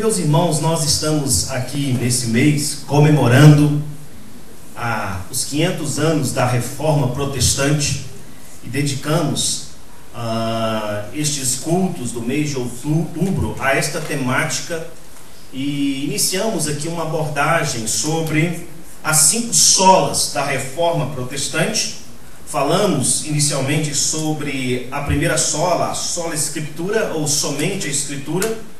Meus irmãos, nós estamos aqui nesse mês comemorando os 500 anos da Reforma Protestante e dedicamos estes cultos do mês de outubro a esta temática e iniciamos aqui uma abordagem sobre as 5 solas da Reforma Protestante. Falamos inicialmente sobre a primeira sola, a sola Escritura ou somente a Escritura.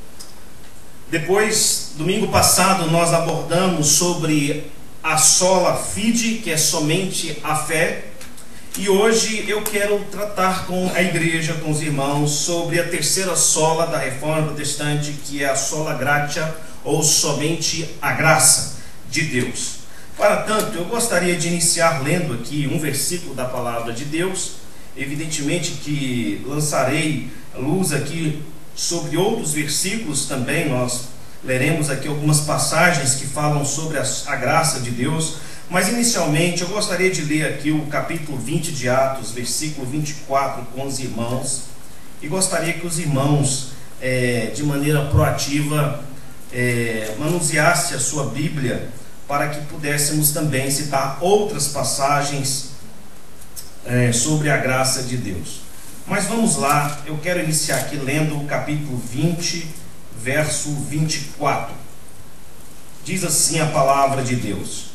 Depois, domingo passado, nós abordamos sobre a sola Fide, que é somente a fé. E hoje eu quero tratar com a igreja, com os irmãos, sobre a terceira sola da Reforma Protestante, que é a sola Gratia, ou somente a graça de Deus. Para tanto, eu gostaria de iniciar lendo aqui um versículo da palavra de Deus. Evidentemente que lançarei luz aqui sobre outros versículos também. Nós leremos aqui algumas passagens que falam sobre a graça de Deus. Mas inicialmente eu gostaria de ler aqui o capítulo 20 de Atos, versículo 24 com os irmãos. E gostaria que os irmãos, de maneira proativa, manuseassem a sua Bíblia, para que pudéssemos também citar outras passagens sobre a graça de Deus. Mas vamos lá, eu quero iniciar aqui lendo o capítulo 20, verso 24. Diz assim a palavra de Deus.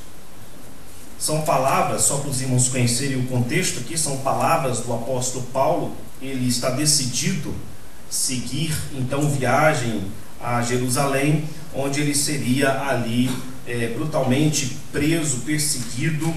São palavras, só para os irmãos conhecerem o contexto aqui, são palavras do apóstolo Paulo. Ele está decidido seguir então viagem a Jerusalém, onde ele seria ali brutalmente preso, perseguido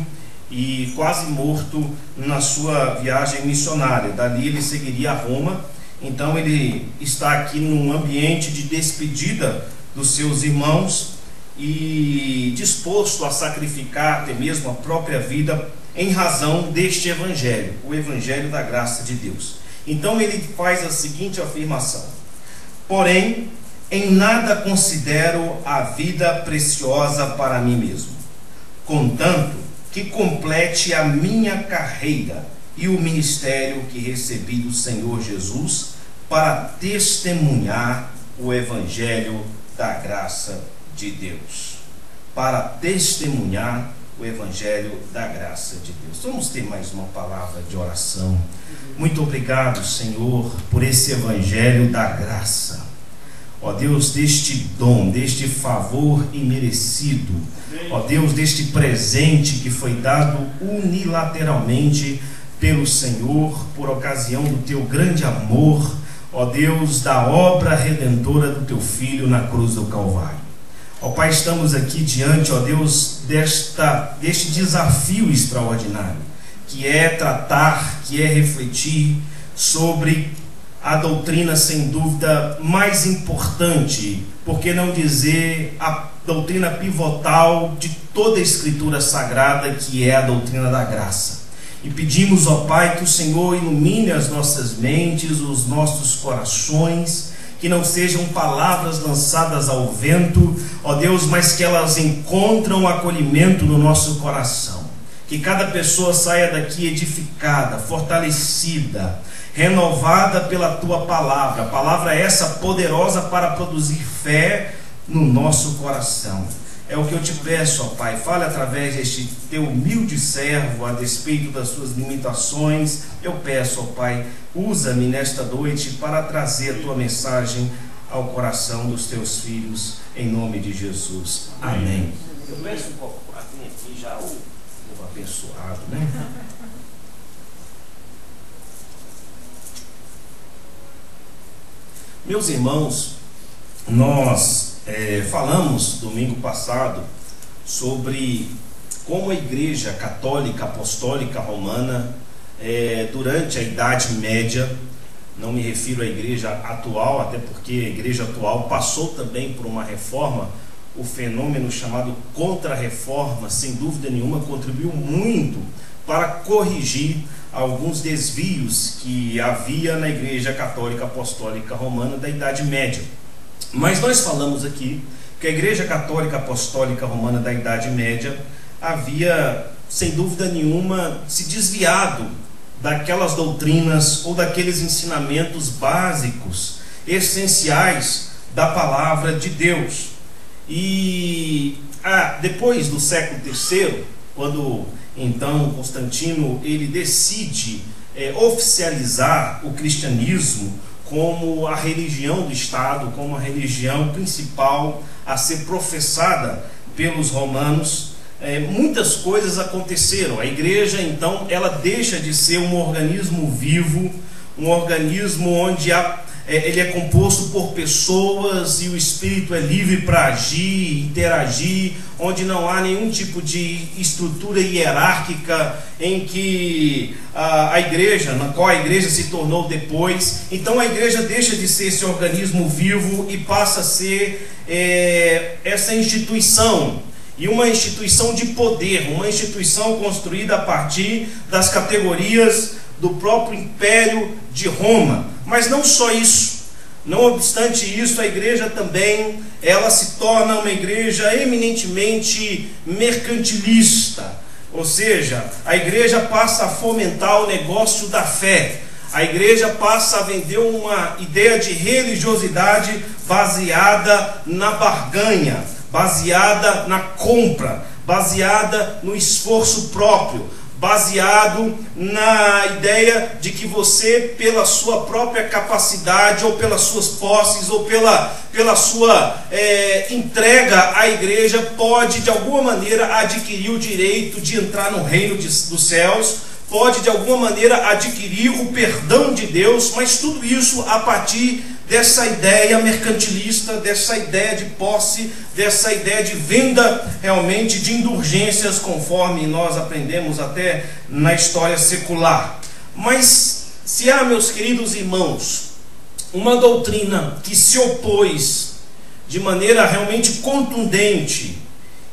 e quase morto na sua viagem missionária. Dali ele seguiria a Roma. Então ele está aqui num ambiente de despedida dos seus irmãos e disposto a sacrificar até mesmo a própria vida em razão deste evangelho, o evangelho da graça de Deus. Então ele faz a seguinte afirmação: porém, em nada considero a vida preciosa para mim mesmo, contanto que complete a minha carreira e o ministério que recebi do Senhor Jesus para testemunhar o evangelho da graça de Deus. Para testemunhar o evangelho da graça de Deus. Vamos ter mais uma palavra de oração. Muito obrigado, Senhor, por esse evangelho da graça. Ó Deus, deste dom, deste favor imerecido, ó Deus, deste presente que foi dado unilateralmente pelo Senhor, por ocasião do teu grande amor, ó Deus, da obra redentora do teu Filho na cruz do Calvário. Ó Pai, estamos aqui diante, ó Deus, deste desafio extraordinário, que é tratar, que é refletir sobre a doutrina, sem dúvida, mais importante, por que não dizer a doutrina pivotal de toda a Escritura Sagrada, que é a doutrina da graça. E pedimos, ó Pai, que o Senhor ilumine as nossas mentes, os nossos corações, que não sejam palavras lançadas ao vento, ó Deus, mas que elas encontram acolhimento no nosso coração. Que cada pessoa saia daqui edificada, fortalecida, renovada pela tua palavra. A palavra essa poderosa para produzir fé no nosso coração. É o que eu te peço, ó Pai. Fale através deste teu humilde servo, a despeito das suas limitações. Eu peço, ó Pai, usa-me nesta noite para trazer a tua mensagem ao coração dos teus filhos, em nome de Jesus. Amém. Eu peço um pouco aqui já o abençoado, né? Meus irmãos, nós falamos domingo passado sobre como a Igreja Católica Apostólica Romana, durante a Idade Média, não me refiro à Igreja atual, até porque a Igreja atual passou também por uma reforma, o fenômeno chamado Contra-Reforma, sem dúvida nenhuma, contribuiu muito para corrigir alguns desvios que havia na Igreja Católica Apostólica Romana da Idade Média. Mas nós falamos aqui que a Igreja Católica Apostólica Romana da Idade Média havia, sem dúvida nenhuma, se desviado daquelas doutrinas ou daqueles ensinamentos básicos, essenciais da palavra de Deus. E depois do século III, quando então Constantino ele decide oficializar o cristianismo como a religião do Estado, como a religião principal a ser professada pelos romanos, muitas coisas aconteceram. A igreja então ela deixa de ser um organismo vivo, um organismo onde ele é composto por pessoas e o espírito é livre para agir, interagir, onde não há nenhum tipo de estrutura hierárquica em que a igreja, na qual a igreja se tornou depois. Então a igreja deixa de ser esse organismo vivo e passa a ser essa instituição, e uma instituição de poder, uma instituição construída a partir das categorias do próprio Império de Roma. Mas não só isso, não obstante isso, a igreja também ela se torna uma igreja eminentemente mercantilista, ou seja, a igreja passa a fomentar o negócio da fé, a igreja passa a vender uma ideia de religiosidade baseada na barganha, baseada na compra, baseada no esforço próprio, baseado na ideia de que você, pela sua própria capacidade, ou pelas suas posses, ou pela sua entrega à igreja, pode de alguma maneira adquirir o direito de entrar no reino dos céus, pode de alguma maneira adquirir o perdão de Deus, mas tudo isso a partir dessa ideia mercantilista, dessa ideia de posse, dessa ideia de venda realmente de indulgências, conforme nós aprendemos até na história secular. Mas se há, meus queridos irmãos, uma doutrina que se opôs de maneira realmente contundente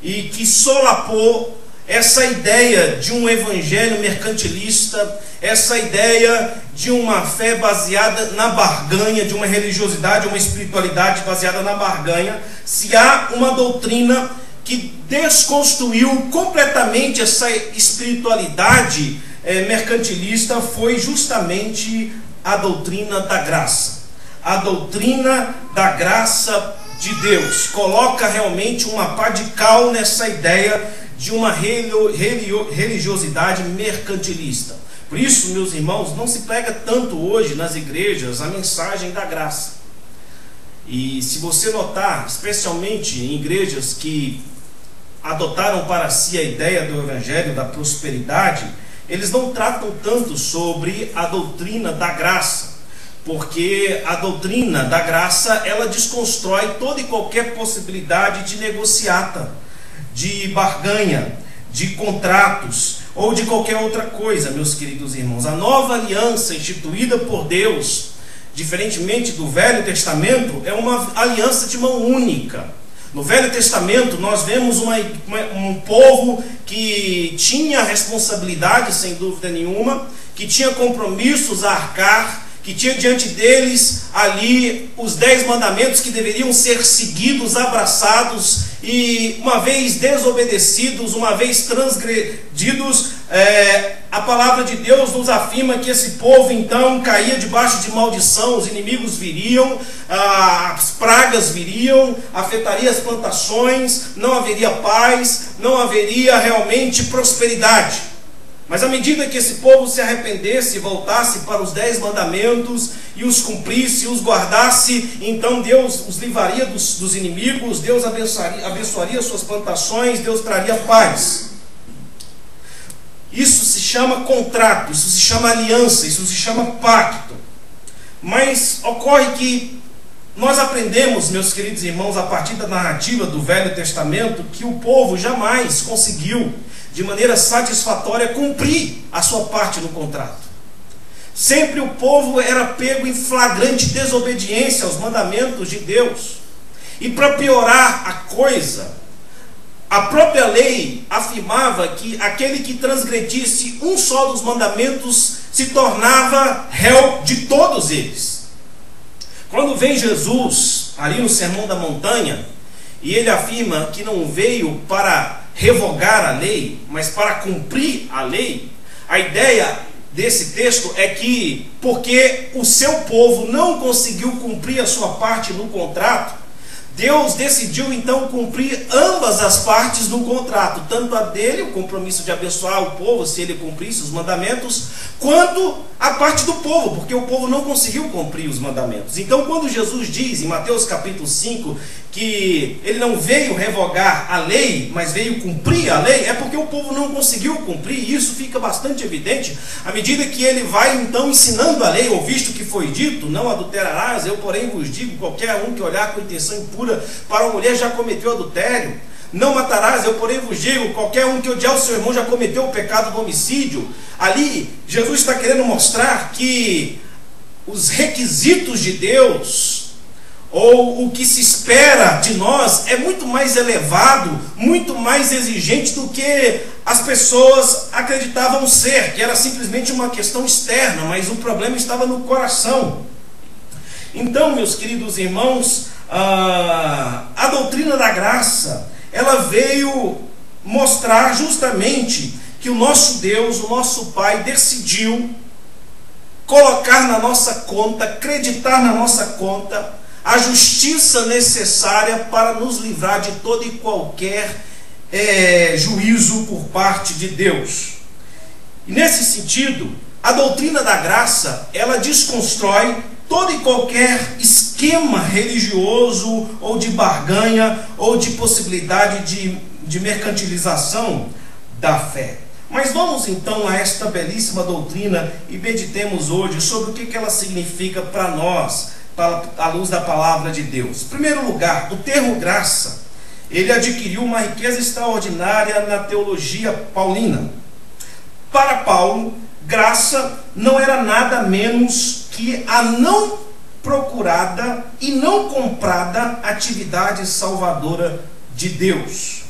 e que solapou essa ideia de um evangelho mercantilista, essa ideia de uma fé baseada na barganha, de uma religiosidade, uma espiritualidade baseada na barganha, se há uma doutrina que desconstruiu completamente essa espiritualidade mercantilista, foi justamente a doutrina da graça. A doutrina da graça de Deus coloca realmente uma pá de cal nessa ideia de uma religiosidade mercantilista. Por isso, meus irmãos, não se prega tanto hoje nas igrejas a mensagem da graça. E se você notar, especialmente em igrejas que adotaram para si a ideia do evangelho da prosperidade, eles não tratam tanto sobre a doutrina da graça, porque a doutrina da graça ela desconstrói toda e qualquer possibilidade de negociata, de barganha, de contratos ou de qualquer outra coisa, meus queridos irmãos. A nova aliança instituída por Deus, diferentemente do Velho Testamento, é uma aliança de mão única. No Velho Testamento nós vemos um povo que tinha responsabilidade, sem dúvida nenhuma, que tinha compromissos a arcar, que tinha diante deles ali os 10 mandamentos que deveriam ser seguidos, abraçados, e uma vez desobedecidos, uma vez transgredidos, a palavra de Deus nos afirma que esse povo então caía debaixo de maldição, os inimigos viriam, as pragas viriam, afetaria as plantações, não haveria paz, não haveria realmente prosperidade. Mas à medida que esse povo se arrependesse e voltasse para os 10 mandamentos e os cumprisse, os guardasse, então Deus os livraria dos inimigos, Deus abençoaria suas plantações, Deus traria paz. Isso se chama contrato, isso se chama aliança, isso se chama pacto. Mas ocorre que nós aprendemos, meus queridos irmãos, a partir da narrativa do Velho Testamento, que o povo jamais conseguiu de maneira satisfatória cumprir a sua parte no contrato. Sempre o povo era pego em flagrante desobediência aos mandamentos de Deus. E para piorar a coisa, a própria lei afirmava que aquele que transgredisse um só dos mandamentos se tornava réu de todos eles. Quando vem Jesus ali no Sermão da Montanha, e ele afirma que não veio para revogar a lei, mas para cumprir a lei, a ideia desse texto é que, porque o seu povo não conseguiu cumprir a sua parte no contrato, Deus decidiu então cumprir ambas as partes no contrato, tanto a dele, o compromisso de abençoar o povo se ele cumprisse os mandamentos, quanto a parte do povo, porque o povo não conseguiu cumprir os mandamentos. Então, quando Jesus diz em Mateus capítulo 5 que ele não veio revogar a lei, mas veio cumprir a lei, é porque o povo não conseguiu cumprir, e isso fica bastante evidente à medida que ele vai então ensinando a lei, ou visto que foi dito, não adulterarás, eu porém vos digo, qualquer um que olhar com intenção impura para uma mulher já cometeu adultério. Não matarás, eu porém vos digo, qualquer um que odiar o seu irmão já cometeu o pecado do homicídio. Ali, Jesus está querendo mostrar que os requisitos de Deus, ou o que se espera de nós, é muito mais elevado, muito mais exigente do que as pessoas acreditavam ser, que era simplesmente uma questão externa, mas o problema estava no coração. Então, meus queridos irmãos, a doutrina da graça, ela veio mostrar justamente que o nosso Deus, o nosso Pai, decidiu colocar na nossa conta, acreditar na nossa conta, a justiça necessária para nos livrar de todo e qualquer juízo por parte de Deus. E nesse sentido, a doutrina da graça, ela desconstrói todo e qualquer esquema religioso, ou de barganha, ou de possibilidade de mercantilização da fé. Mas vamos então a esta belíssima doutrina e meditemos hoje sobre o que ela significa para nós, à luz da palavra de Deus. Em primeiro lugar, o termo graça, ele adquiriu uma riqueza extraordinária na teologia paulina. Para Paulo, graça não era nada menos que a não procurada e não comprada atividade salvadora de Deus.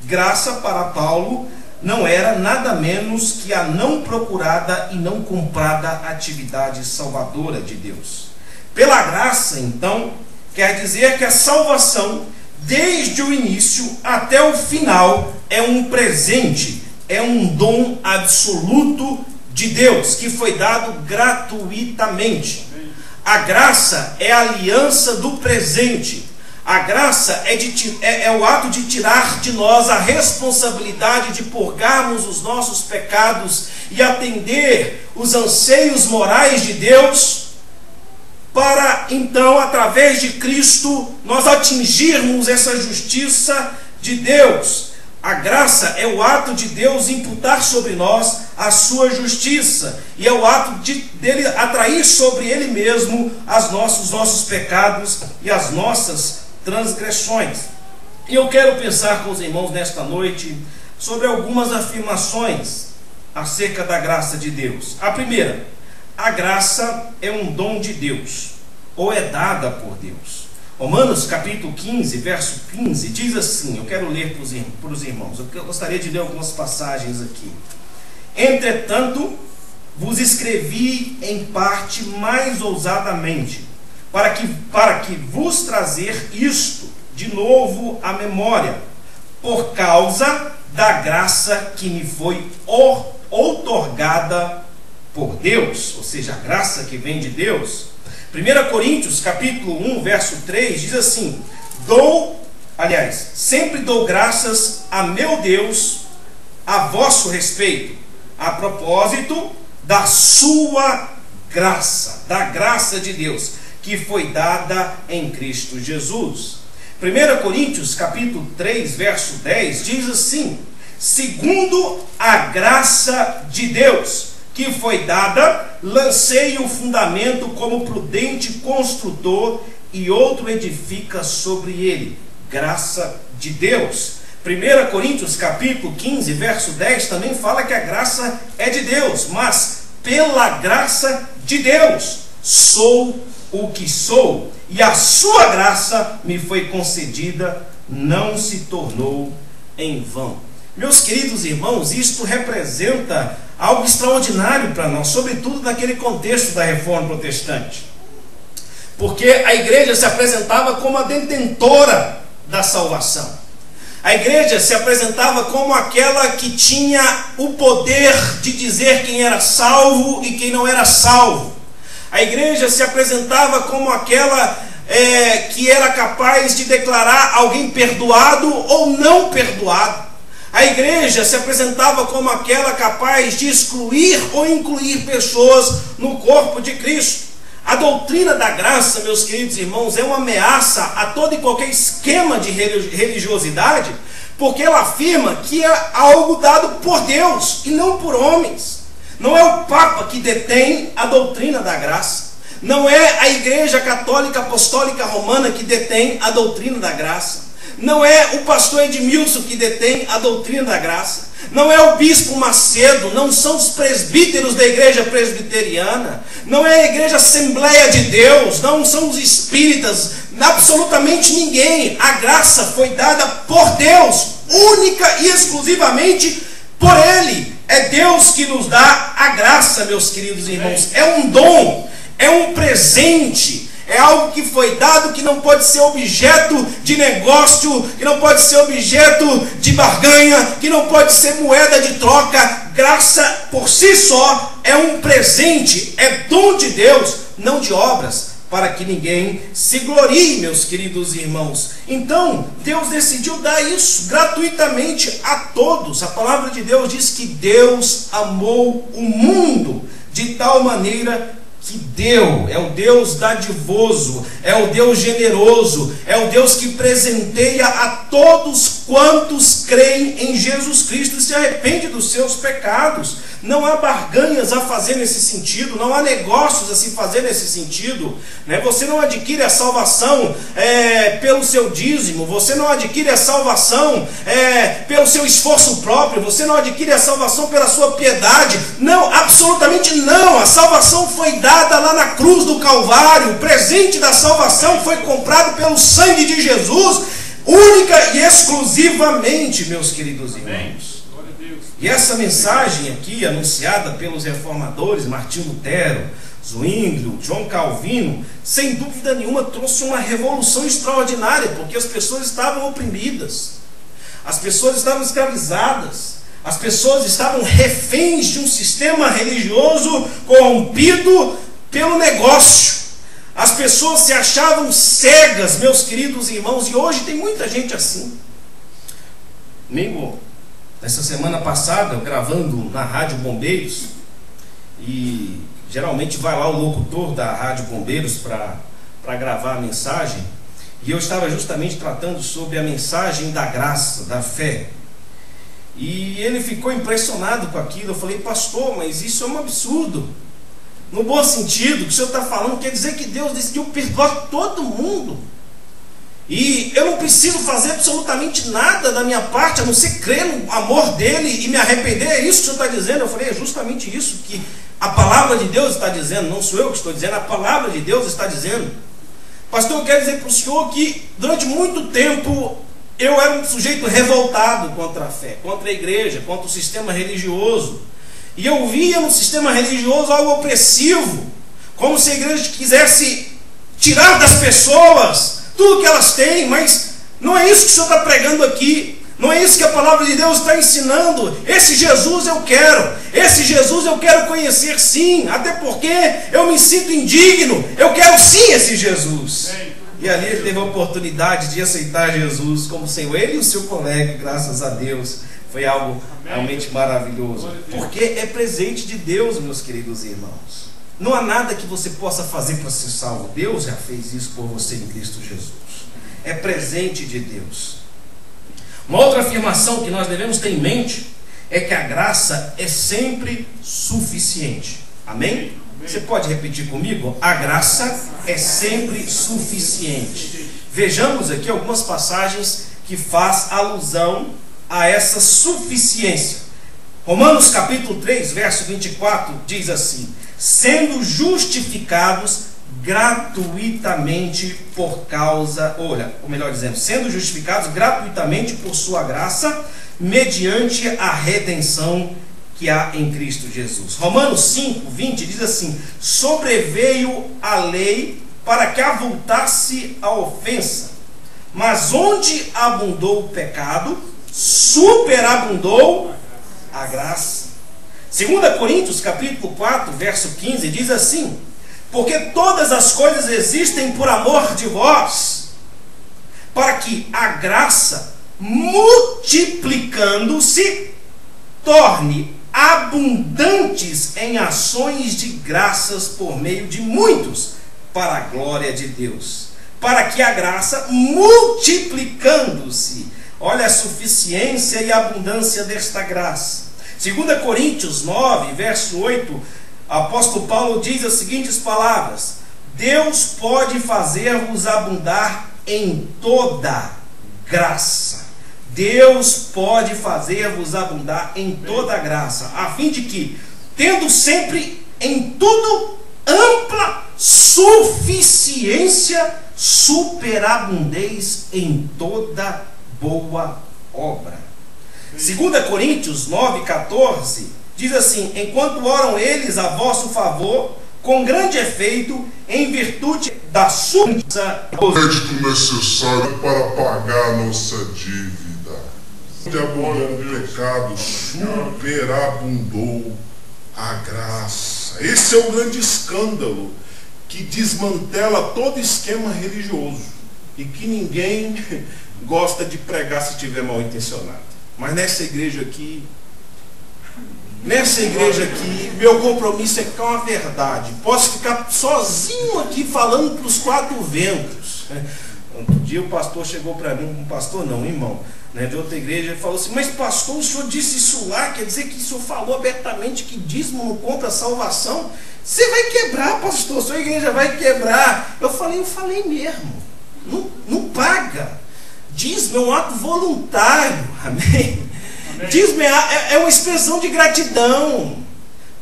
Graça para Paulo não era nada menos que a não procurada e não comprada atividade salvadora de Deus. Pela graça, então, quer dizer que a salvação, desde o início até o final, é um presente, é um dom absoluto de Deus, que foi dado gratuitamente. A graça é a aliança do presente. A graça é o ato de tirar de nós a responsabilidade de purgarmos os nossos pecados e atender os anseios morais de Deus, para então, através de Cristo, nós atingirmos essa justiça de Deus. A graça é o ato de Deus imputar sobre nós a sua justiça, e é o ato dele atrair sobre ele mesmo os nossos pecados e as nossas transgressões. E eu quero pensar com os irmãos nesta noite sobre algumas afirmações acerca da graça de Deus. A primeira: a graça é um dom de Deus, ou é dada por Deus. Romanos capítulo 15, verso 15, diz assim, eu quero ler para os irmãos, eu gostaria de ler algumas passagens aqui. Entretanto, vos escrevi em parte mais ousadamente, para que vos trazer isto de novo à memória, por causa da graça que me foi outorgada por Deus, ou seja, a graça que vem de Deus. 1 Coríntios capítulo 1, verso 3, diz assim: sempre dou graças a meu Deus a vosso respeito, a propósito da sua graça, da graça de Deus, que foi dada em Cristo Jesus. 1 Coríntios capítulo 3, verso 10, diz assim: segundo a graça de Deus que foi dada, lancei o fundamento como prudente construtor, e outro edifica sobre ele. Graça de Deus. 1 Coríntios capítulo 15, verso 10, também fala que a graça é de Deus, mas pela graça de Deus sou o que sou, e a sua graça me foi concedida, não se tornou em vão. Meus queridos irmãos, isto representa algo extraordinário para nós, sobretudo naquele contexto da Reforma Protestante, porque a igreja se apresentava como a detentora da salvação. A igreja se apresentava como aquela que tinha o poder de dizer quem era salvo e quem não era salvo. A igreja se apresentava como aquela que era capaz de declarar alguém perdoado ou não perdoado. A igreja se apresentava como aquela capaz de excluir ou incluir pessoas no corpo de Cristo. A doutrina da graça, meus queridos irmãos, é uma ameaça a todo e qualquer esquema de religiosidade, porque ela afirma que é algo dado por Deus e não por homens. Não é o Papa que detém a doutrina da graça. Não é a Igreja Católica Apostólica Romana que detém a doutrina da graça. Não é o pastor Edmilson que detém a doutrina da graça. Não é o bispo Macedo, não são os presbíteros da igreja presbiteriana, não é a igreja Assembleia de Deus, não são os espíritas, absolutamente ninguém. A graça foi dada por Deus, única e exclusivamente por Ele. É Deus que nos dá a graça, meus queridos irmãos. É um dom, é um presente. É algo que foi dado, que não pode ser objeto de negócio, que não pode ser objeto de barganha, que não pode ser moeda de troca. Graça por si só é um presente, é dom de Deus, não de obras, para que ninguém se glorie, meus queridos irmãos. Então, Deus decidiu dar isso gratuitamente a todos. A palavra de Deus diz que Deus amou o mundo de tal maneira que deu. É o Deus dadivoso, é o Deus generoso, é o Deus que presenteia a todos quantos creem em Jesus Cristo e se arrependem dos seus pecados. Não há barganhas a fazer nesse sentido, não há negócios a se fazer nesse sentido, né? Você não adquire a salvação pelo seu dízimo, você não adquire a salvação pelo seu esforço próprio, você não adquire a salvação pela sua piedade. Não, absolutamente não. A salvação foi dada lá na cruz do Calvário. O presente da salvação foi comprado pelo sangue de Jesus, única e exclusivamente, meus queridos irmãos. E essa mensagem aqui, anunciada pelos reformadores, Martinho Lutero, Zwinglio, João Calvino, sem dúvida nenhuma trouxe uma revolução extraordinária, porque as pessoas estavam oprimidas, as pessoas estavam escravizadas, as pessoas estavam reféns de um sistema religioso corrompido pelo negócio. As pessoas se achavam cegas, meus queridos irmãos, e hoje tem muita gente assim. Essa semana passada, eu gravando na Rádio Bombeiros, e geralmente vai lá o locutor da Rádio Bombeiros para gravar a mensagem, e eu estava justamente tratando sobre a mensagem da graça, da fé. E ele ficou impressionado com aquilo. Eu falei: pastor, mas isso é um absurdo. No bom sentido, o que o senhor está falando quer dizer que Deus decidiu perdoar todo mundo. E eu não preciso fazer absolutamente nada da minha parte, a não ser crer no amor dele e me arrepender. É isso que o senhor está dizendo? Eu falei: é justamente isso que a palavra de Deus está dizendo. Não sou eu que estou dizendo, a palavra de Deus está dizendo. Pastor, eu quero dizer para o senhor que durante muito tempo eu era um sujeito revoltado contra a fé, contra a igreja, contra o sistema religioso. E eu via no sistema religioso algo opressivo, como se a igreja quisesse tirar das pessoas tudo que elas têm. Mas não é isso que o Senhor está pregando aqui, não é isso que a palavra de Deus está ensinando. Esse Jesus eu quero, esse Jesus eu quero conhecer sim, até porque eu me sinto indigno, eu quero sim esse Jesus. E ali ele teve a oportunidade de aceitar Jesus como Senhor, ele e o seu colega, graças a Deus. Foi algo realmente maravilhoso, porque é presente de Deus, meus queridos irmãos. Não há nada que você possa fazer para ser salvo. Deus já fez isso por você em Cristo Jesus. É presente de Deus. Uma outra afirmação que nós devemos ter em mente é que a graça é sempre suficiente. Amém? Você pode repetir comigo? A graça é sempre suficiente. Vejamos aqui algumas passagens que faz alusão a essa suficiência. Romanos capítulo 3, verso 24 diz assim: sendo justificados gratuitamente por causa, ou melhor dizendo, sendo justificados gratuitamente por sua graça, mediante a redenção que há em Cristo Jesus. Romanos 5, 20 diz assim: sobreveio a lei para que avultasse a ofensa, Mas onde abundou o pecado, superabundou a graça. 2 Coríntios capítulo 4, verso 15, diz assim: porque todas as coisas existem por amor de vós, para que a graça, multiplicando-se, torne abundantes em ações de graças por meio de muitos, para a glória de Deus. Para que a graça, multiplicando-se, olha a suficiência e a abundância desta graça. 2 Coríntios 9, verso 8, apóstolo Paulo diz as seguintes palavras: Deus pode fazer-vos abundar em toda graça. Deus pode fazer-vos abundar em toda graça, a fim de que, tendo sempre em tudo ampla suficiência, superabundeis em toda boa obra. 2 Coríntios 9,14 diz assim: enquanto oram eles a vosso favor, com grande efeito, em virtude da sua crédito necessário para pagar a nossa dívida. Abundou o pecado, superabundou a graça. Esse é o grande escândalo que desmantela todo esquema religioso e que ninguém gosta de pregar se estiver mal intencionado. Mas nessa igreja aqui, meu compromisso é com a verdade. Posso ficar sozinho aqui falando para os quatro ventos. Outro dia o pastor chegou para mim, um pastor não, um irmão, né, de outra igreja, e falou assim: mas pastor, o senhor disse isso lá, quer dizer que o senhor falou abertamente que dízimo não conta a salvação? Você vai quebrar, pastor, sua igreja vai quebrar. Eu falei mesmo, não paga. Dízimo é um ato voluntário, amém? Dízimo é uma expressão de gratidão.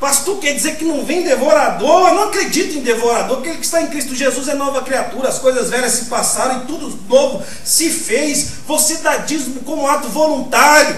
Pastor, quer dizer que não vem devorador? Eu não acredito em devorador. Aquele que está em Cristo Jesus é nova criatura. As coisas velhas se passaram e tudo novo se fez. Você dá dízimo como ato voluntário,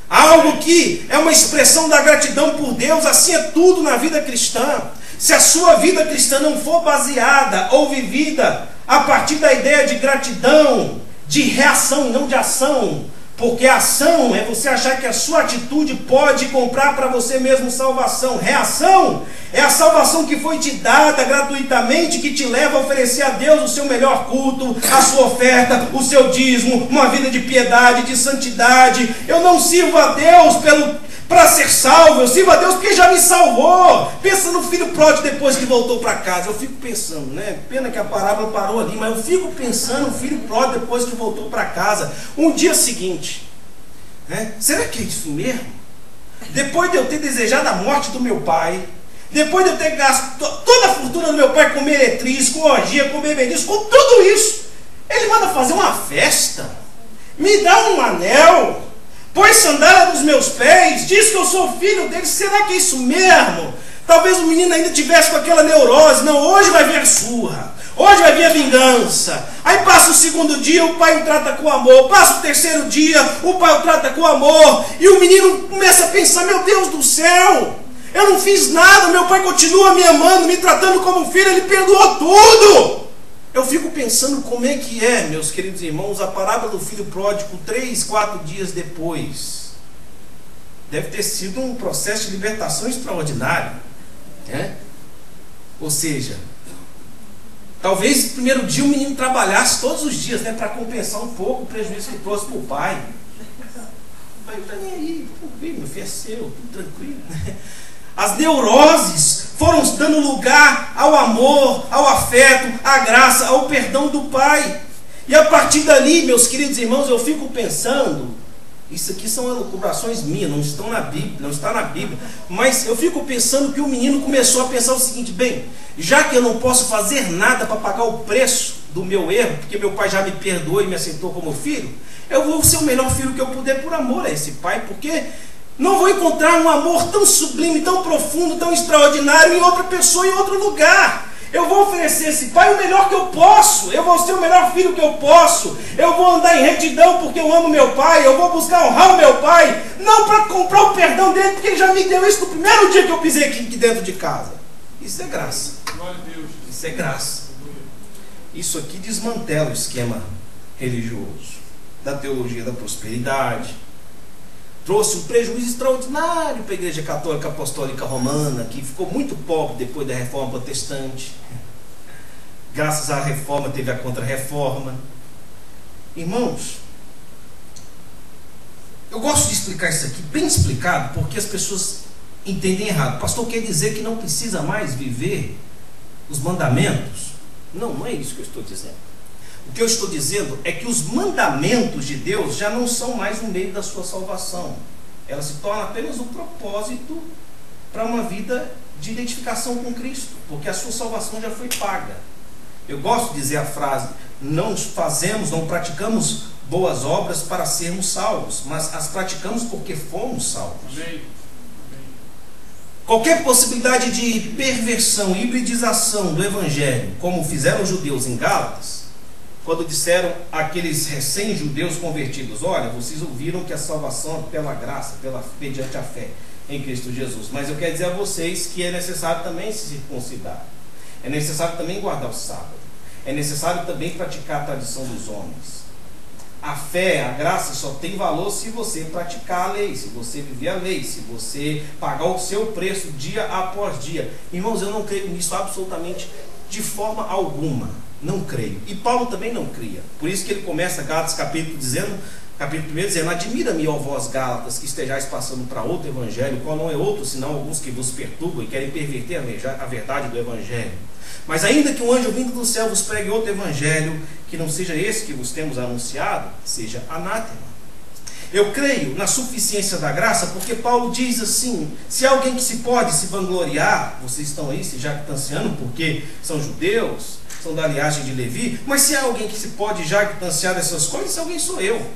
algo que é uma expressão da gratidão por Deus. Assim é tudo na vida cristã. Se a sua vida cristã não for baseada ou vivida a partir da ideia de gratidão, de reação, não de ação, porque a ação é você achar que a sua atitude pode comprar para você mesmo salvação. Reação é a salvação que foi te dada gratuitamente, que te leva a oferecer a Deus o seu melhor culto, a sua oferta, o seu dízimo, uma vida de piedade, de santidade. Eu não sirvo a Deus para ser salvo, eu sirvo a Deus porque já me salvou. Pensa no filho pródigo depois que voltou para casa. Eu fico pensando, né? Pena que a parábola parou ali, mas eu fico pensando no filho pródigo depois que voltou para casa. Um dia seguinte, né? Será que é isso mesmo? Depois de eu ter desejado a morte do meu pai, depois de eu ter gasto toda a fortuna do meu pai com meretriz, com orgia, com bebedice, com tudo isso, ele manda fazer uma festa, me dá um anel, põe sandália nos meus pés, diz que eu sou filho dele. Será que é isso mesmo? Talvez o menino ainda tivesse com aquela neurose. Não, hoje vai vir a surra, hoje vai vir a vingança. Aí passa o segundo dia, o pai o trata com amor. Passa o terceiro dia, o pai o trata com amor. E o menino começa a pensar: meu Deus do céu, eu não fiz nada, meu pai continua me amando, me tratando como filho, ele perdoou tudo. Eu fico pensando como é que é, meus queridos irmãos, a parábola do filho pródigo 3, 4 dias depois. Deve ter sido um processo de libertação extraordinário, né? Ou seja, talvez no primeiro dia o menino trabalhasse todos os dias, né, para compensar um pouco o prejuízo que trouxe para o pai. O pai não está nem aí, tranquilo, meu filho é seu, tudo tranquilo. As neuroses foram dando lugar ao amor, ao afeto, à graça, ao perdão do pai. E a partir dali, meus queridos irmãos, eu fico pensando, isso aqui são elucubrações minhas, não estão na Bíblia, não está na Bíblia, mas eu fico pensando que o menino começou a pensar o seguinte: bem, já que eu não posso fazer nada para pagar o preço do meu erro, porque meu pai já me perdoou e me aceitou como filho, eu vou ser o melhor filho que eu puder por amor a esse pai, porque não vou encontrar um amor tão sublime, tão profundo, tão extraordinário em outra pessoa, em outro lugar. Eu vou oferecer a esse pai o melhor que eu posso. Eu vou ser o melhor filho que eu posso. Eu vou andar em retidão porque eu amo meu pai. Eu vou buscar honrar o meu pai, não para comprar o perdão dele, porque ele já me deu isso no primeiro dia que eu pisei aqui dentro de casa. Isso é graça. Isso é graça. Isso aqui desmantela o esquema religioso, da teologia da prosperidade. Trouxe um prejuízo extraordinário para a Igreja Católica Apostólica Romana, que ficou muito pobre depois da Reforma Protestante. Graças à Reforma teve a Contra-Reforma. Irmãos, eu gosto de explicar isso aqui, bem explicado, porque as pessoas entendem errado. Pastor, quer dizer que não precisa mais viver os mandamentos? Não, não é isso que eu estou dizendo. O que eu estou dizendo é que os mandamentos de Deus já não são mais o meio da sua salvação. Ela se torna apenas um propósito para uma vida de identificação com Cristo, porque a sua salvação já foi paga. Eu gosto de dizer a frase: não praticamos boas obras para sermos salvos, mas as praticamos porque fomos salvos. Amém. Qualquer possibilidade de perversão, hibridização do Evangelho, como fizeram os judeus em Gálatas, quando disseram àqueles recém-judeus convertidos: olha, vocês ouviram que a salvação é pela graça, mediante a fé em Cristo Jesus, mas eu quero dizer a vocês que é necessário também se circuncidar, é necessário também guardar o sábado, é necessário também praticar a tradição dos homens. A fé, a graça só tem valor se você praticar a lei, se você viver a lei, se você pagar o seu preço dia após dia. Irmãos, eu não creio nisso absolutamente de forma alguma. Não creio. E Paulo também não cria. Por isso que ele começa Gálatas capítulo 1 dizendo: admira-me, ó vós Gálatas, que estejais passando para outro evangelho, qual não é outro, senão alguns que vos perturbam e querem perverter a verdade do evangelho. Mas ainda que um anjo vindo do céu vos pregue outro evangelho, que não seja esse que vos temos anunciado, seja anátema. Eu creio na suficiência da graça, porque Paulo diz assim: se há alguém que se pode se vangloriar, vocês estão aí se jactanciando porque são judeus, são da linhagem de Levi, mas se há alguém que se pode jactanciar dessas coisas, esse alguém sou eu.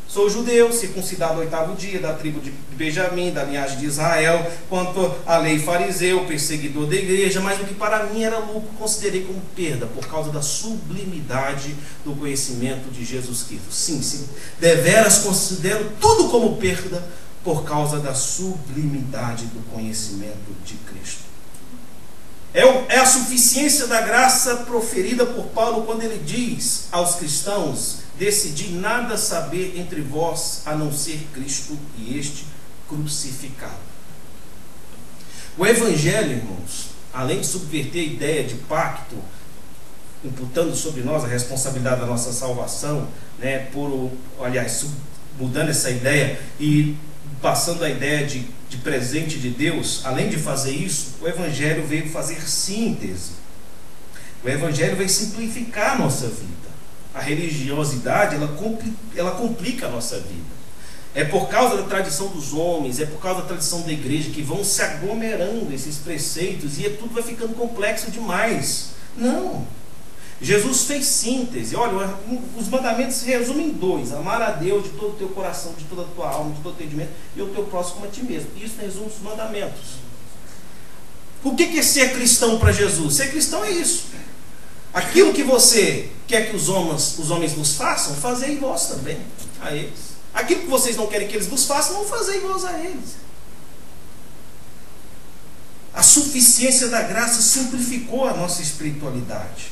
Sou judeu, circuncidado no 8º dia, da tribo de Benjamim, da linhagem de Israel, quanto à lei fariseu, perseguidor da igreja, mas o que para mim era lucro, considerei como perda, por causa da sublimidade do conhecimento de Jesus Cristo. Sim, deveras considero tudo como perda, por causa da sublimidade do conhecimento de Cristo. É a suficiência da graça proferida por Paulo quando ele diz aos cristãos: decidi nada saber entre vós a não ser Cristo e este crucificado. O Evangelho, irmãos, além de subverter a ideia de pacto, imputando sobre nós a responsabilidade da nossa salvação, mudando essa ideia e passando a ideia de presente de Deus, além de fazer isso, o Evangelho veio fazer síntese. O Evangelho veio simplificar a nossa vida. A religiosidade, ela complica a nossa vida. É por causa da tradição dos homens, é por causa da tradição da igreja que vão se aglomerando esses preceitos e tudo vai ficando complexo demais. Não. Jesus fez síntese. Olha, os mandamentos se resumem em 2: amar a Deus de todo o teu coração, de toda a tua alma, de todo o teu entendimento, e o teu próximo como a ti mesmo. Isso resume os mandamentos. O que é ser cristão para Jesus? Ser cristão é isso. Aquilo que você quer que os homens vos façam, fazei vós também a eles. Aquilo que vocês não querem que eles vos façam, não fazei vós a eles. A suficiência da graça simplificou a nossa espiritualidade.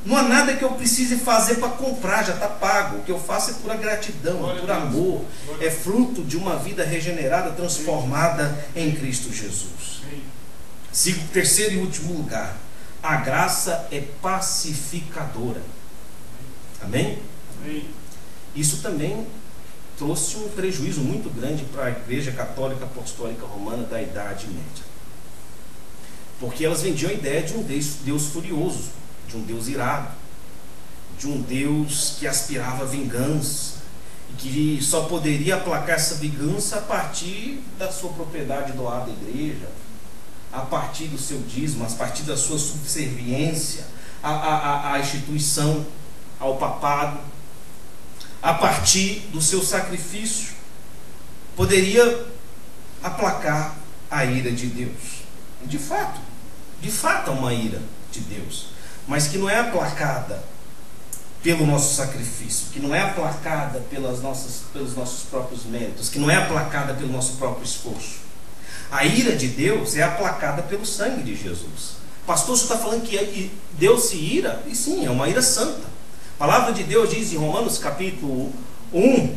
Não há nada que eu precise fazer para comprar, já está pago. O que eu faço é pura gratidão, é por amor, é fruto de uma vida regenerada, transformada em Cristo Jesus. Terceiro e último lugar: a graça é pacificadora. Amém? Amém. Isso também trouxe um prejuízo muito grande para a Igreja Católica Apostólica Romana da Idade Média. Porque elas vendiam a ideia de um Deus furioso, de um Deus irado, de um Deus que aspirava vingança, e que só poderia aplacar essa vingança a partir da sua propriedade doada à igreja, a partir do seu dízimo, a partir da sua subserviência à instituição, ao papado, a partir do seu sacrifício, poderia aplacar a ira de Deus. De fato é uma ira de Deus, mas que não é aplacada pelo nosso sacrifício, que não é aplacada pelos nossos próprios méritos, que não é aplacada pelo nosso próprio esforço. A ira de Deus é aplacada pelo sangue de Jesus. Pastor, você está falando que Deus se ira? E sim, é uma ira santa. palavra de Deus diz em Romanos capítulo 1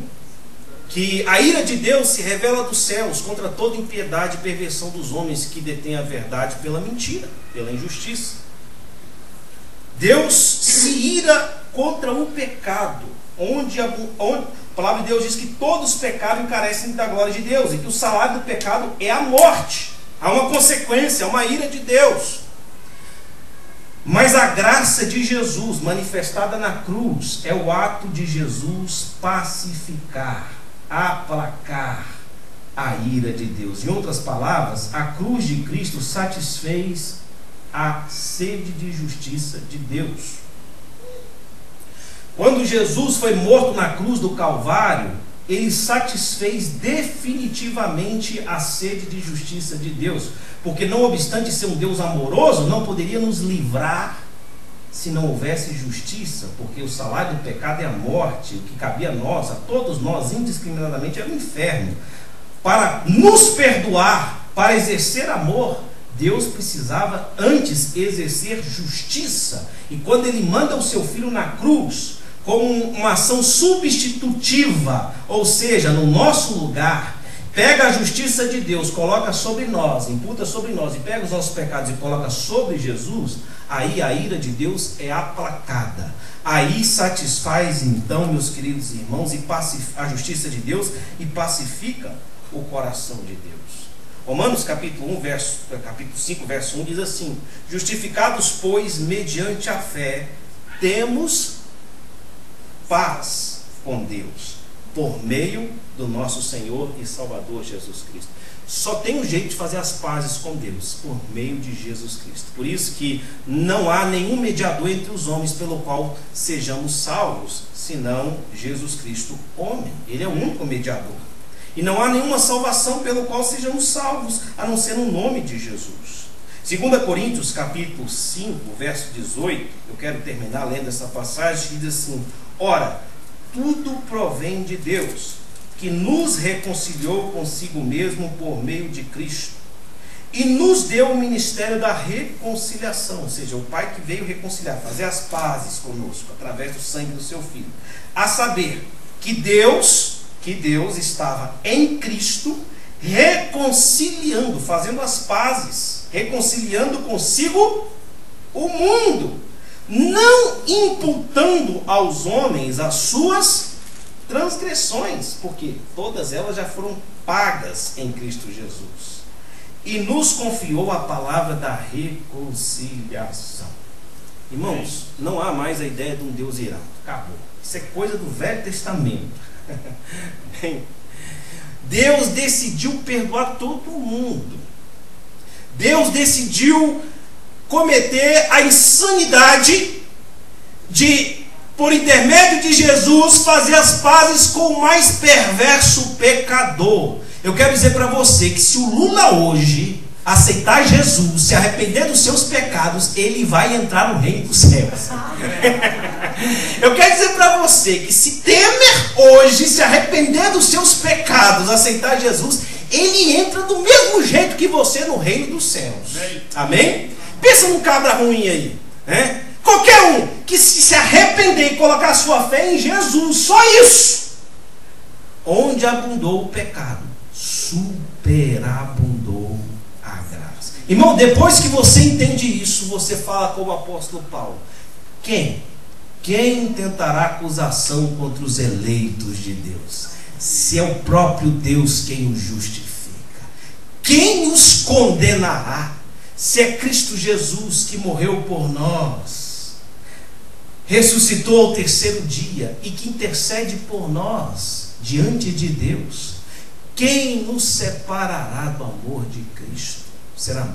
que a ira de Deus se revela dos céus contra toda impiedade e perversão dos homens que detêm a verdade pela mentira, pela injustiça. Deus se ira contra o pecado, onde a palavra de Deus diz que todos pecaram e carecem da glória de Deus, e que o salário do pecado é a morte. Há uma consequência, uma ira de Deus. Mas a graça de Jesus manifestada na cruz é o ato de Jesus pacificar, aplacar a ira de Deus. Em outras palavras, a cruz de Cristo satisfez a sede de justiça de Deus. Quando Jesus foi morto na cruz do Calvário, ele satisfez definitivamente a sede de justiça de Deus, porque não obstante ser um Deus amoroso, não poderia nos livrar se não houvesse justiça, porque o salário do pecado é a morte. O que cabia a nós, a todos nós, indiscriminadamente, era o inferno. Para nos perdoar, para exercer amor, Deus precisava antes exercer justiça. E quando ele manda o seu filho na cruz, como uma ação substitutiva, ou seja, no nosso lugar, pega a justiça de Deus, coloca sobre nós, imputa sobre nós, e pega os nossos pecados e coloca sobre Jesus, aí a ira de Deus é aplacada. Aí satisfaz então, meus queridos irmãos, a justiça de Deus e pacifica o coração de Deus. Romanos capítulo 5, verso 1 diz assim: justificados, pois, mediante a fé, temos paz com Deus, por meio do nosso Senhor e Salvador Jesus Cristo. Só tem um jeito de fazer as pazes com Deus, por meio de Jesus Cristo. Por isso que não há nenhum mediador entre os homens pelo qual sejamos salvos, senão Jesus Cristo, homem. Ele é o único mediador. E não há nenhuma salvação pelo qual sejamos salvos, a não ser no nome de Jesus. 2 Coríntios capítulo 5, verso 18, eu quero terminar lendo essa passagem, que diz assim: ora, tudo provém de Deus, que nos reconciliou consigo mesmo por meio de Cristo, e nos deu o ministério da reconciliação, ou seja, o Pai que veio reconciliar, fazer as pazes conosco, através do sangue do seu Filho, a saber, que Deus estava em Cristo, reconciliando, fazendo as pazes, reconciliando consigo o mundo, não imputando aos homens as suas transgressões, porque todas elas já foram pagas em Cristo Jesus, e nos confiou a palavra da reconciliação. Irmãos, não há mais a ideia de um Deus irado, acabou. Isso é coisa do Velho Testamento. Deus decidiu perdoar todo mundo. Deus decidiu cometer a insanidade de, por intermédio de Jesus, fazer as pazes com o mais perverso pecador. Eu quero dizer para você que se o Lula hoje aceitar Jesus, se arrepender dos seus pecados, ele vai entrar no reino dos céus. Eu quero dizer para você que se Temer hoje se arrepender dos seus pecados, aceitar Jesus, ele entra do mesmo jeito que você no reino dos céus. Amém? Pensa num cabra ruim aí, né? Qualquer um que se arrepender e colocar sua fé em Jesus, só isso, onde abundou o pecado, superabundou a graça. Irmão, depois que você entende isso, você fala como o apóstolo Paulo: quem tentará acusação contra os eleitos de Deus, se é o próprio Deus quem os justifica? Quem os condenará, se é Cristo Jesus que morreu por nós, ressuscitou ao terceiro dia e que intercede por nós diante de Deus? Quem nos separará do amor de Cristo? Será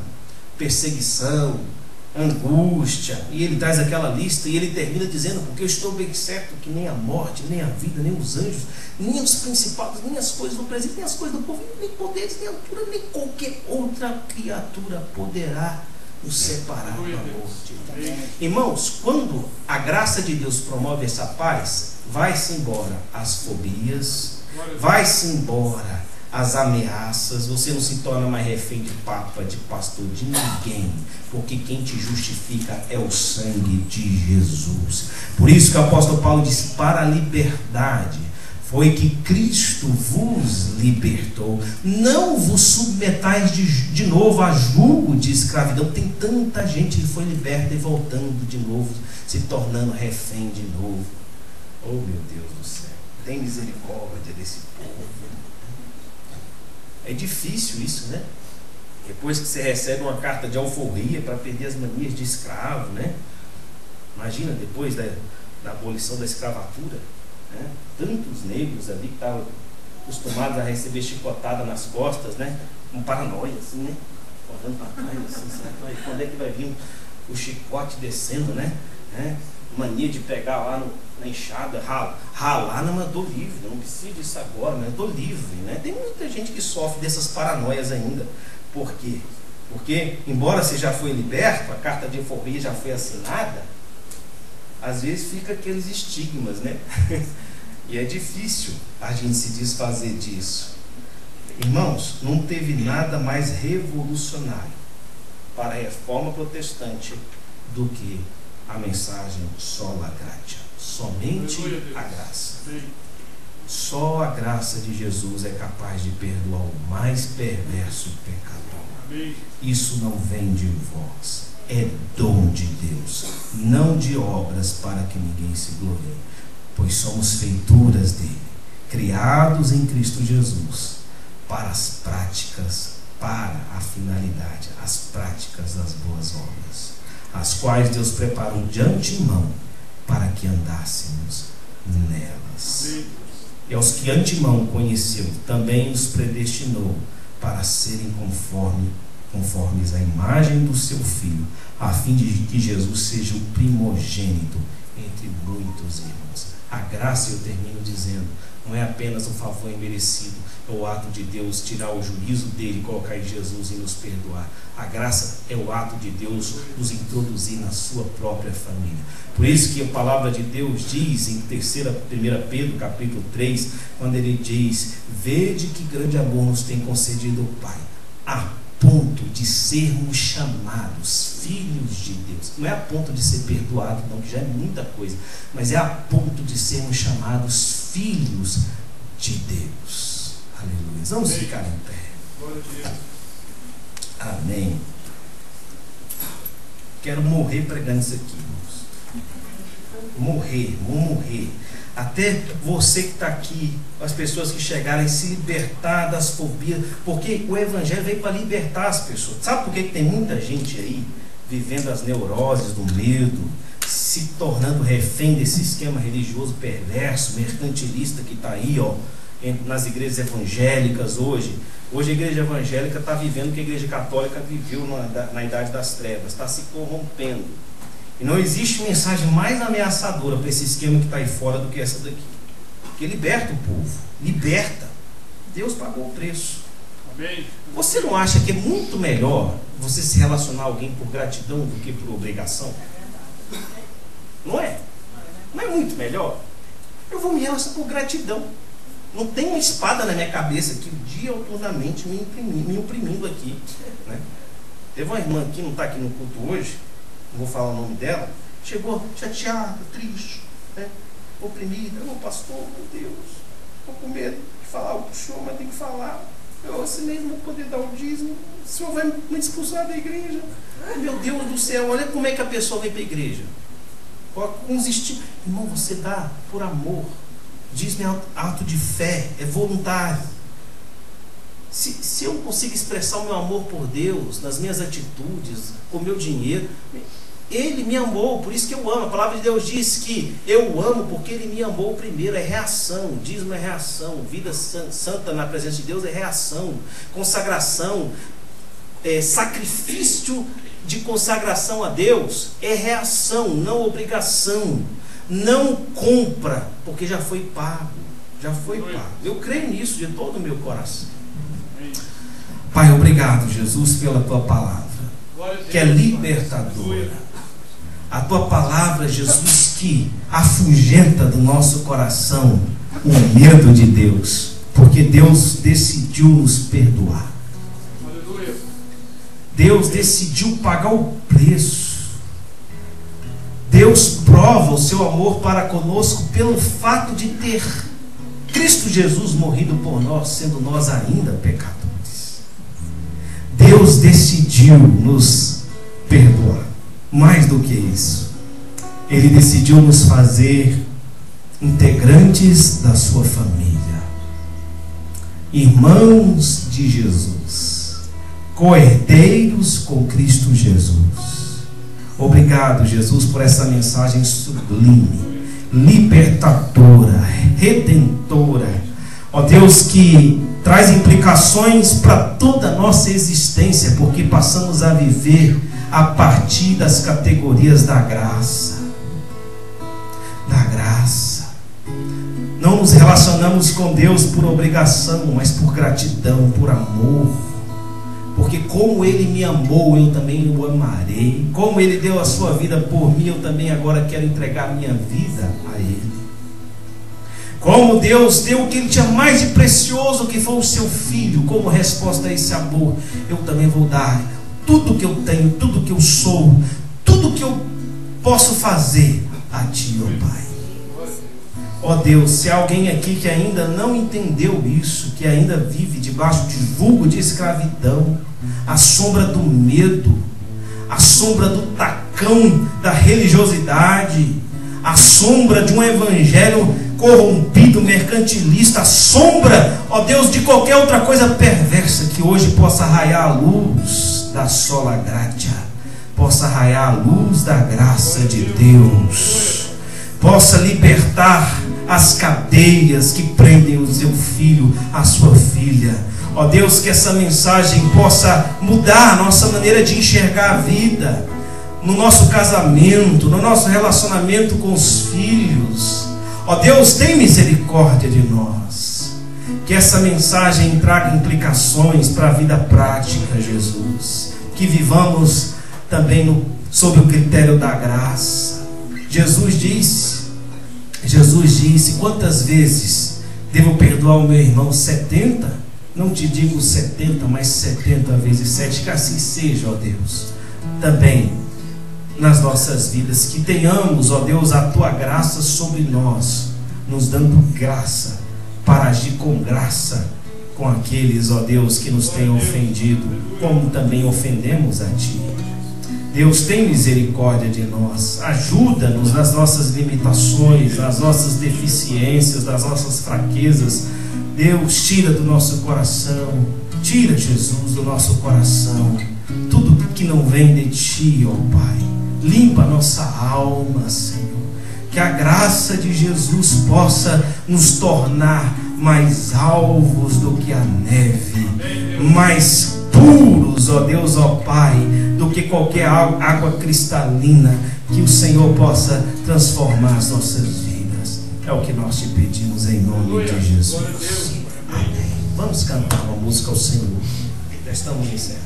perseguição, angústia? E ele traz aquela lista e ele termina dizendo: porque eu estou bem certo que nem a morte, nem a vida, nem os anjos, nem os principados, nem as coisas do presente, nem as coisas do povo, nem poderes, nem altura, nem qualquer outra criatura poderá nos separar do amor de Deus. Irmãos, quando a graça de Deus promove essa paz, vai-se embora as fobias, vai-se embora as ameaças, você não se torna mais refém de papa, de pastor, de ninguém, porque quem te justifica é o sangue de Jesus. Por isso que o apóstolo Paulo disse: para a liberdade foi que Cristo vos libertou, não vos submetais de novo a julgo de escravidão. Tem tanta gente que foi liberta e voltando de novo, se tornando refém de novo. Oh, meu Deus do céu, tem misericórdia desse povo. É difícil isso, né? Depois que você recebe uma carta de alforria para perder as manias de escravo, né? Imagina, depois da abolição da escravatura, né? Tantos negros ali que estavam acostumados a receber chicotada nas costas, né? Com paranoia, assim, né? Olhando para trás, assim, quando é que vai vir o chicote descendo, né? Mania de pegar lá na enxada, ralar, não, mas eu estou livre, não preciso disso agora, mas eu estou livre, né? Tem muita gente que sofre dessas paranoias ainda. Por quê? Porque, embora você já foi liberto, a carta de alforria já foi assinada, às vezes fica aqueles estigmas, né? E é difícil a gente se desfazer disso. Irmãos, não teve nada mais revolucionário para a reforma protestante do que a mensagem sola gratia, somente a graça. Só a graça de Jesus é capaz de perdoar o mais perverso pecador. Isso não vem de vós, é dom de Deus, não de obras para que ninguém se glorie, pois somos feituras dele, criados em Cristo Jesus para as práticas, para a finalidade, as práticas das boas obras, as quais Deus preparou de antemão para que andássemos nelas. E aos que antemão conheceu, também os predestinou para serem conformes à imagem do seu Filho, a fim de que Jesus seja o primogênito entre muitos irmãos. A graça, eu termino dizendo, não é apenas um favor imerecido, é o ato de Deus tirar o juízo dele, colocar em Jesus e nos perdoar. A graça é o ato de Deus nos introduzir na sua própria família. Por isso que a palavra de Deus diz em 1 Pedro capítulo 3, quando ele diz: vede que grande amor nos tem concedido o Pai, a ponto de sermos chamados filhos de Deus. Não é a ponto de ser perdoado, não, que já é muita coisa, mas é a ponto de sermos chamados filhos de Deus. Aleluia. Vamos ficar em pé. Amém. Quero morrer pregando isso aqui, irmãos. Morrer. Até você que está aqui, as pessoas que chegarem, se libertar das fobias, porque o Evangelho veio para libertar as pessoas. Sabe por que tem muita gente aí vivendo as neuroses do medo, se tornando refém desse esquema religioso perverso, mercantilista que está aí, ó, nas igrejas evangélicas hoje? Hoje a igreja evangélica está vivendo o que a igreja católica viveu na idade das trevas, está se corrompendo. E não existe mensagem mais ameaçadora para esse esquema que está aí fora do que essa daqui. Porque liberta o povo, liberta. Deus pagou o preço. Amém. Você não acha que é muito melhor você se relacionar a alguém por gratidão do que por obrigação? Não é? Não é muito melhor? Eu vou me relacionar por gratidão. Não tem uma espada na minha cabeça que diuturnamente me oprimindo aqui, né? Teve uma irmã que não está aqui no culto hoje, não vou falar o nome dela, chegou chateada, triste, né? Oprimida. Ô pastor, meu Deus, estou com medo de falar algo para o senhor, mas tem que falar. Eu assim mesmo vou poder dar o dízimo, o senhor vai me expulsar da igreja. Meu Deus do céu, olha como é que a pessoa vem para a igreja. Com os estímulos. Irmão, você dá por amor. Dízimo é ato de fé, é voluntário. Se eu consigo expressar o meu amor por Deus nas minhas atitudes, com o meu dinheiro, Ele me amou, por isso que eu amo. A palavra de Deus diz que eu amo porque Ele me amou primeiro. É reação, dízimo é reação, vida santa na presença de Deus é reação, consagração, sacrifício de consagração a Deus é reação, não obrigação. Não compra, porque já foi pago. Já foi pago. Eu creio nisso de todo o meu coração. Pai, obrigado, Jesus, pela tua palavra, que é libertadora. A tua palavra, Jesus, que afugenta do nosso coração o medo de Deus. porque Deus decidiu nos perdoar. Deus decidiu pagar o preço. Deus prova o seu amor para conosco pelo fato de ter Cristo Jesus morrido por nós, sendo nós ainda pecadores. Deus decidiu nos perdoar. Mais do que isso, Ele decidiu nos fazer integrantes da sua família, irmãos de Jesus, co-herdeiros com Cristo Jesus. Obrigado, Jesus, por essa mensagem sublime, libertadora, redentora, ó Deus, que traz implicações para toda a nossa existência, porque passamos a viver a partir das categorias da graça. Da graça. Não nos relacionamos com Deus por obrigação, mas por gratidão, por amor. Porque como Ele me amou, eu também o amarei. Como Ele deu a sua vida por mim, eu também agora quero entregar a minha vida a Ele. Como Deus deu o que Ele tinha mais de precioso, que foi o seu Filho, como resposta a esse amor, eu também vou dar tudo que eu tenho, tudo que eu sou, tudo que eu posso fazer a Ti, ó Pai. Ó Deus, se há alguém aqui que ainda não entendeu isso, que ainda vive debaixo de julgo de escravidão, a sombra do medo, a sombra do tacão da religiosidade, a sombra de um evangelho corrompido, mercantilista, a sombra, ó Deus, de qualquer outra coisa perversa, que hoje possa raiar a luz da sola gratia, possa raiar a luz da graça de Deus, possa libertar as cadeias que prendem o seu filho, a sua filha. Ó Deus, que essa mensagem possa mudar a nossa maneira de enxergar a vida, no nosso casamento, no nosso relacionamento com os filhos. Ó Deus, tem misericórdia de nós. Que essa mensagem traga implicações para a vida prática, Jesus. Que vivamos também sob o critério da graça. Jesus disse, quantas vezes devo perdoar o meu irmão? 70? Não te digo 70, mas 70 vezes 7. Que assim seja, ó Deus, também nas nossas vidas. Que tenhamos, ó Deus, a Tua graça sobre nós, nos dando graça para agir com graça com aqueles, ó Deus, que nos têm ofendido, como também ofendemos a Ti. Deus, tem misericórdia de nós, ajuda-nos nas nossas limitações, nas nossas deficiências, nas nossas fraquezas. Deus, tira do nosso coração, tira, Jesus, do nosso coração tudo que não vem de Ti, ó Pai. Limpa a nossa alma, Senhor. Que a graça de Jesus possa nos tornar mais alvos do que a neve, mais puros, ó Deus, ó Pai, do que qualquer água cristalina. Que o Senhor possa transformar as nossas vidas. É o que nós te pedimos em nome de Jesus. Amém. Vamos cantar uma música ao Senhor. Já estamos encerrando.